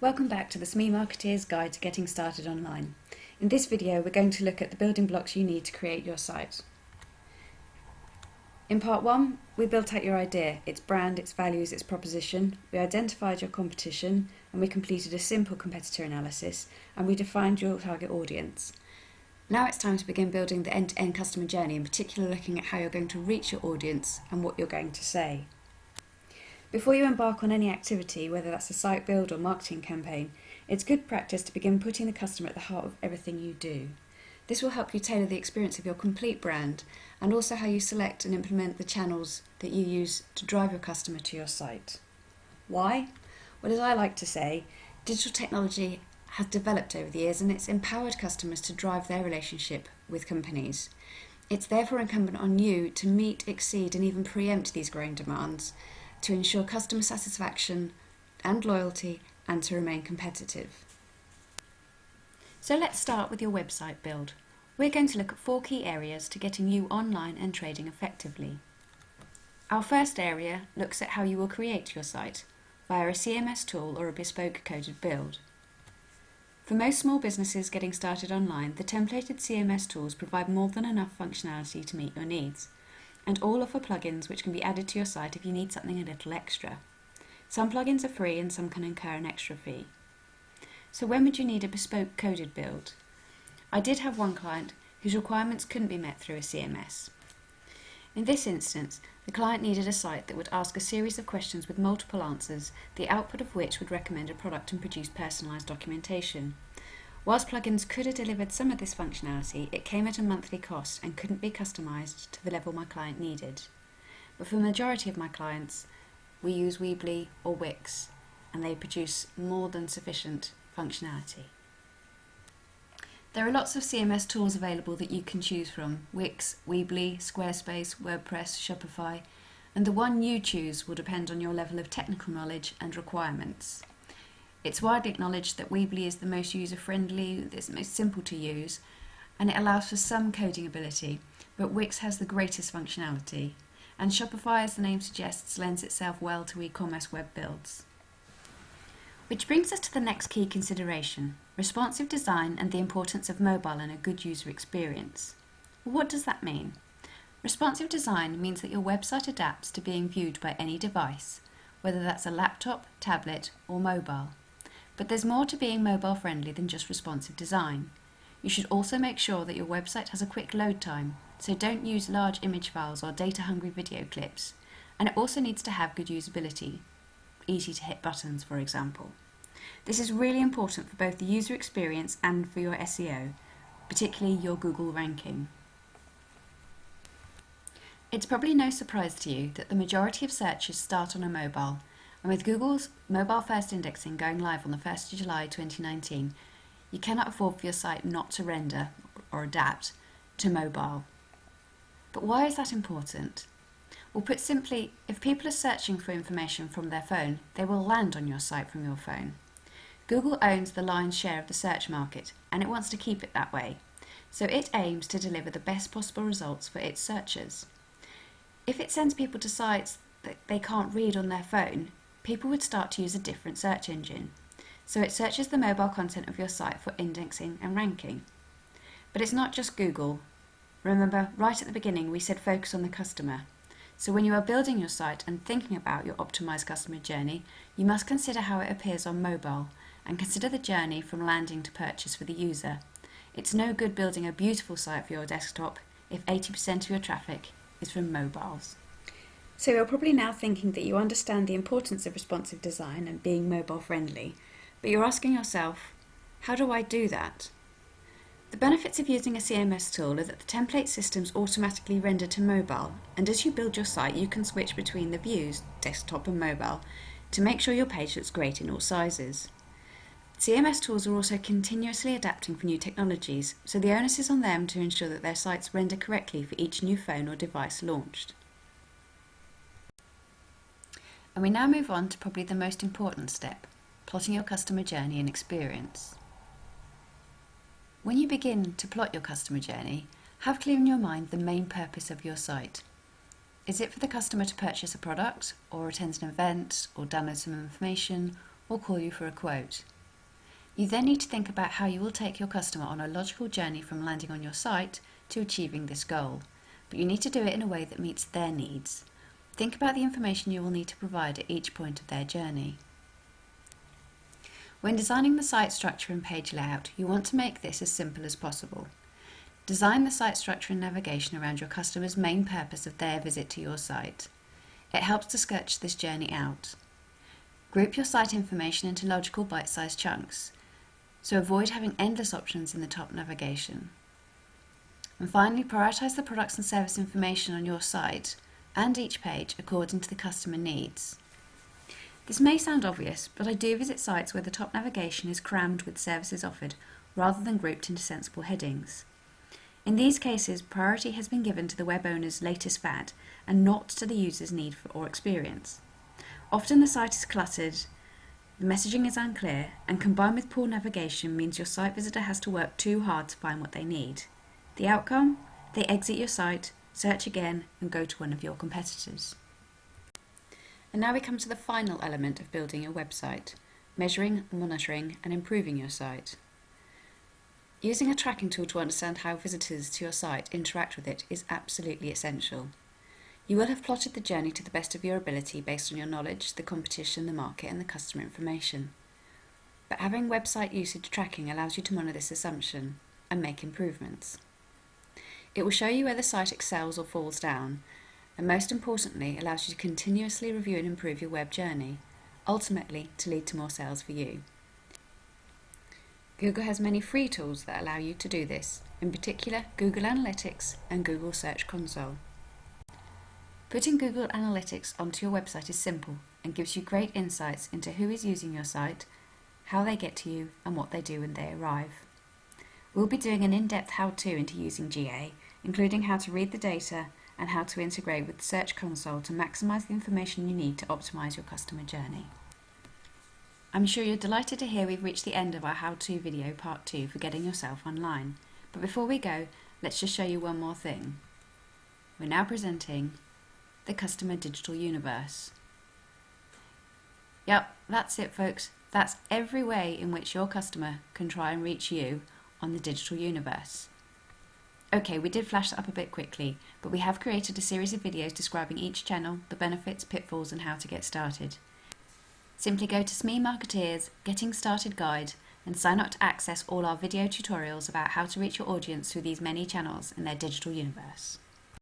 Welcome back to the SME Marketeers Guide to Getting Started Online. In this video, we're going to look at the building blocks you need to create your site. In part 1, we built out your idea, its brand, its values, its proposition. We identified your competition and we completed a simple competitor analysis, and we defined your target audience. Now it's time to begin building the end-to-end customer journey, in particular looking at how you're going to reach your audience and what you're going to say. Before you embark on any activity, whether that's a site build or marketing campaign, it's good practice to begin putting the customer at the heart of everything you do. This will help you tailor the experience of your complete brand and also how you select and implement the channels that you use to drive your customer to your site. Why? Well, as I like to say, digital technology has developed over the years and it's empowered customers to drive their relationship with companies. It's therefore incumbent on you to meet, exceed and even preempt these growing demands to ensure customer satisfaction and loyalty and to remain competitive. So let's start with your website build. We're going to look at 4 key areas to getting you online and trading effectively. Our first area looks at how you will create your site via a CMS tool or a bespoke coded build. For most small businesses getting started online, the templated CMS tools provide more than enough functionality to meet your needs, and all offer plugins which can be added to your site if you need something a little extra. Some plugins are free and some can incur an extra fee. So when would you need a bespoke coded build? I did have one client whose requirements couldn't be met through a CMS. In this instance, the client needed a site that would ask a series of questions with multiple answers, the output of which would recommend a product and produce personalised documentation. Whilst plugins could have delivered some of this functionality, it came at a monthly cost and couldn't be customised to the level my client needed. But for the majority of my clients, we use Weebly or Wix, and they produce more than sufficient functionality. There are lots of CMS tools available that you can choose from: Wix, Weebly, Squarespace, WordPress, Shopify, and the one you choose will depend on your level of technical knowledge and requirements. It's widely acknowledged that Weebly is the most user-friendly, it's the most simple to use, and it allows for some coding ability, but Wix has the greatest functionality, and Shopify, as the name suggests, lends itself well to e-commerce web builds. Which brings us to the next key consideration: responsive design and the importance of mobile and a good user experience. What does that mean? Responsive design means that your website adapts to being viewed by any device, whether that's a laptop, tablet, or mobile. But there's more to being mobile friendly than just responsive design. You should also make sure that your website has a quick load time, so don't use large image files or data-hungry video clips. And it also needs to have good usability, easy to hit buttons, for example. This is really important for both the user experience and for your SEO, particularly your Google ranking. It's probably no surprise to you that the majority of searches start on a mobile, and with Google's mobile-first indexing going live on the 1st of July 2019, you cannot afford for your site not to render or adapt to mobile. But why is that important? Well, put simply, if people are searching for information from their phone, they will land on your site from your phone. Google owns the lion's share of the search market, and it wants to keep it that way, so it aims to deliver the best possible results for its searchers. If it sends people to sites that they can't read on their phone, people would start to use a different search engine. So it searches the mobile content of your site for indexing and ranking. But it's not just Google. Remember, right at the beginning we said focus on the customer. So when you are building your site and thinking about your optimized customer journey, you must consider how it appears on mobile and consider the journey from landing to purchase for the user. It's no good building a beautiful site for your desktop if 80% of your traffic is from mobiles. So you're probably now thinking that you understand the importance of responsive design and being mobile friendly, but you're asking yourself, how do I do that? The benefits of using a CMS tool are that the template systems automatically render to mobile, and as you build your site you can switch between the views, desktop and mobile, to make sure your page looks great in all sizes. CMS tools are also continuously adapting for new technologies, so the onus is on them to ensure that their sites render correctly for each new phone or device launched. And we now move on to probably the most important step: plotting your customer journey and experience. When you begin to plot your customer journey, have clear in your mind the main purpose of your site. Is it for the customer to purchase a product, or attend an event, or download some information, or call you for a quote. You then need to think about how you will take your customer on a logical journey from landing on your site to achieving this goal, but you need to do it in a way that meets their needs. Think about the information you will need to provide at each point of their journey. When designing the site structure and page layout, you want to make this as simple as possible. Design the site structure and navigation around your customer's main purpose of their visit to your site. It helps to sketch this journey out. Group your site information into logical bite-sized chunks, so avoid having endless options in the top navigation. And finally, prioritise the products and service information on your site and each page according to the customer needs. This may sound obvious, but I do visit sites where the top navigation is crammed with services offered rather than grouped into sensible headings. In these cases, priority has been given to the web owner's latest fad and not to the user's need or experience. Often the site is cluttered, the messaging is unclear, and combined with poor navigation means your site visitor has to work too hard to find what they need. The outcome? They exit your site, search again, and go to one of your competitors. And now we come to the final element of building your website: measuring, monitoring, and improving your site. Using a tracking tool to understand how visitors to your site interact with it is absolutely essential. You will have plotted the journey to the best of your ability based on your knowledge, the competition, the market, and the customer information. But having website usage tracking allows you to monitor this assumption and make improvements. It will show you where the site excels or falls down, and most importantly, allows you to continuously review and improve your web journey, ultimately to lead to more sales for you. Google has many free tools that allow you to do this, in particular Google Analytics and Google Search Console. Putting Google Analytics onto your website is simple and gives you great insights into who is using your site, how they get to you, and what they do when they arrive. We'll be doing an in-depth how-to into using GA, including how to read the data and how to integrate with Search Console to maximise the information you need to optimise your customer journey. I'm sure you're delighted to hear we've reached the end of our how-to video part 2 for getting yourself online. But before we go, let's just show you one more thing. We're now presenting the Customer Digital Universe. Yep, that's it folks. That's every way in which your customer can try and reach you on the digital universe. Okay, we did flash that up a bit quickly, but we have created a series of videos describing each channel, the benefits, pitfalls, and how to get started. Simply go to SME Marketeers Getting Started Guide and sign up to access all our video tutorials about how to reach your audience through these many channels in their digital universe.